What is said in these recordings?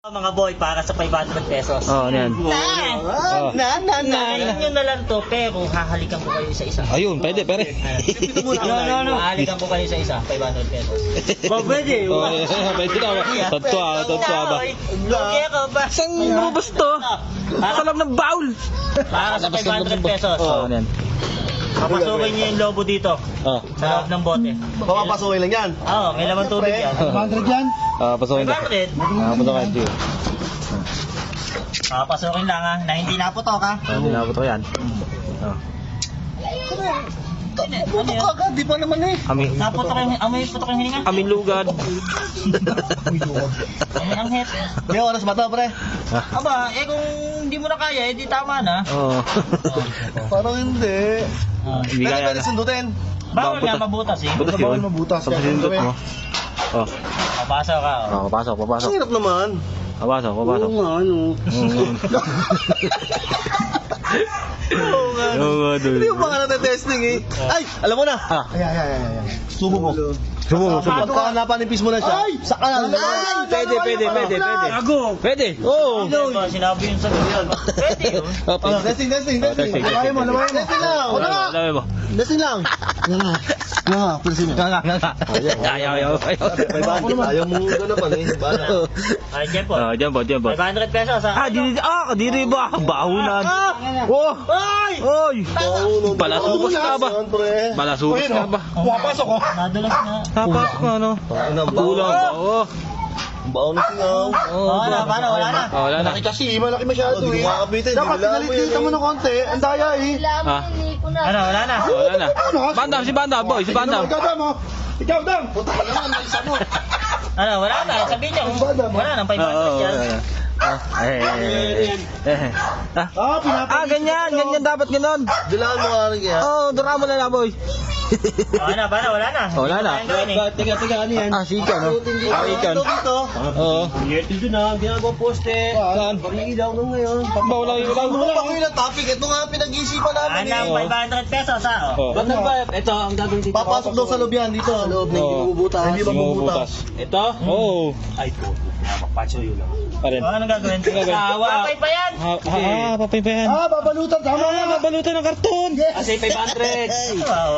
Mga boy, para sa 500 pesos. Oh, ano yan? Nakainin nyo na lang to, pero hahalikan ko kayo isa-isa. Ayun, pwede, pwede. No. Hahalikan ko kayo isa-isa, 500 pesos. Pwede. Oh, pwede na. Totoo ba? Lugi ako ba? Saan lumabas to? Sa loob ng baul. Para sa 500 pesos. Oh, ano yan? Papasukin nyo yung lobo dito, Oh. sa loob ng bote. Papapasukin lang yan. Oo, may laman tubig yan. 100 yan? Pasukin ka. 500. Pasukin ka. Papasukin lang ha, na hindi naputok ha. Hindi na to yan. Oh. Puto ka agad, di pa naman eh. Amin. Naputok yung, amoy putok yung hininga. Amin lugad. Amoy ang hit. May oras ba ito, pre? Aba, kung hindi mo na kaya, di tama na. Oh. Parang hindi. Hindi kaya Pwede na. sundutin. Bawal nga mabutas eh. Butas yun. mabutas. Tapos sinundot mo. Oh. Papasok ka. Oh, papasok. Ang hirap naman. Papasok. Oo nga, ano. Oo nga, Hindi yung mga natetesting eh. Ay, alam mo na. Ah. Ay. Subo mo. Sumo. Pagka napanipis mo na siya, sa kanan. Pwede. Gago. Pwede. Oo. Diba, sinabi yun sa ganyan. Pwede yun. Testing. testing. Testing lang. Dami mo. Testing lang. Nga, presino. Ayaw. Ayaw mo ganapan eh. Bala. Ay, Jempo. Diyan po. 500 pesos ha. Diri ba? Bahunan. Oh! Ay! Oy! Palasukas ka ba? Palasukas ka ba? Pumapasok ko. Nadulas na. Tapos ka, ano? Kulang ba? Oh! Baon na singaw. Wala na. Wala na. Malaki kasi, malaki masyado eh. Hindi makabitin. Dapat pinalit-lita mo ng konti. Ang daya eh. Ah. Wala na. Wala na. Bandam, si Bandam, boy, si Bandam. Ikaw, Dam. Puta ka naman, may isa mo. Wala na. Sabihin nyo. Wala na. 500 yan. Ganyan dapat ganon. Dilaan mo nga rin kaya. Oh, dura mo na boy. Wala na. Wala na. Teka, ano yan? Sika, no? Ikan. Dito. Oo. Dito na, ginagawa poste. Saan? Pangilaw na ngayon. Wala. Ano ba yung topic? Ito nga pinag-iisipan namin eh. Anong 500 pesos ha? Oh. Ito ang gagawin dito. Papasok daw sa loob yan, dito. Sa loob na ginubutas. Hindi ba bubutas? Ito? Oo. Ay po. Mapacho yun lang. Pa rin. Anong gagawin? Papay pa yan. Papay pa yan. Babalutan. Tama na. Babalutan ng karton. Kasi 500. Wow.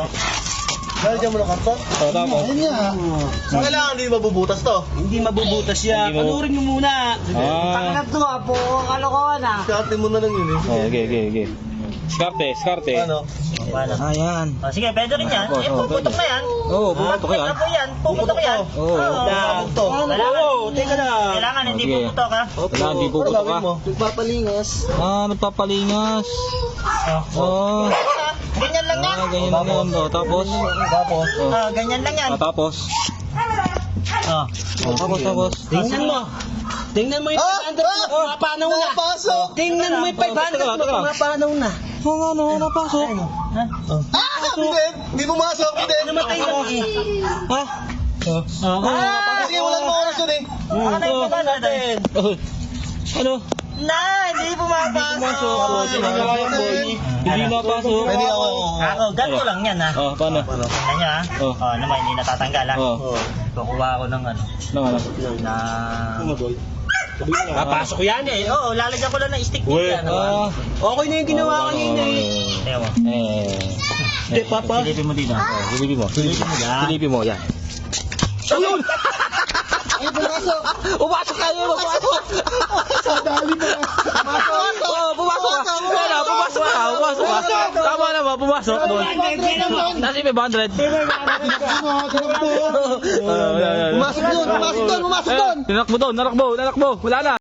Lalagyan mo ng karton? Tapos. So, kailangan hindi mabubutas to. Hindi mabubutas yan. Hindi mo- Panurin mo muna. Ah. to po. Kalokohan ah. Skarte mo na lang yun eh. Oh, okay. Skarte. Ano? Paano? Ayan. Sige, pwede rin yan. Puputok na yan. Oo, puputok yan. Puputok yan. Oo. Pabugto. Teka lang. Kailangan hindi Sige. puputok ha. Wala, hindi Ano puputok gagawin ka. mo? Nagpapalingas. Nagpapalingas. Oh. Ganyan lang yan. Ganyan lang yan. Oh, tapos. Ganyan lang yan. Tapos. Tapos. Tingnan mo yung 500 pumapanaw na. Pasok! Tingnan mo yung 500 pumapanaw na. Oo nga, napasok. Hindi pumasok. Hindi. Namatay na eh. Ha? Kasi wala mo oras yun eh. Ano yung 500? Ano? Hindi Pumasok. pumapasok. Hindi napasok. Pwede ako. Ako, ganito lang yan ha. Oh, paano? Tingnan nyo ha. Oh. Naman, hindi natatanggal ha. Oh. Kukuha ako ng ano. Nang ano? Papasok ko yan eh. Oo, lalagyan ko lang ng stick dito yan. Okay na yung ginawa kanina eh. Tingnan mo. Hindi, papa. Silipin mo dito. Silipin mo, yan. Ayun! Pumasok kayo, pumasok! Pumasok ka! Pumasok ka! Tama naman, pumasok doon. Nasa 500. Pumasok doon. Tinakbo doon, narakbo. Wala na.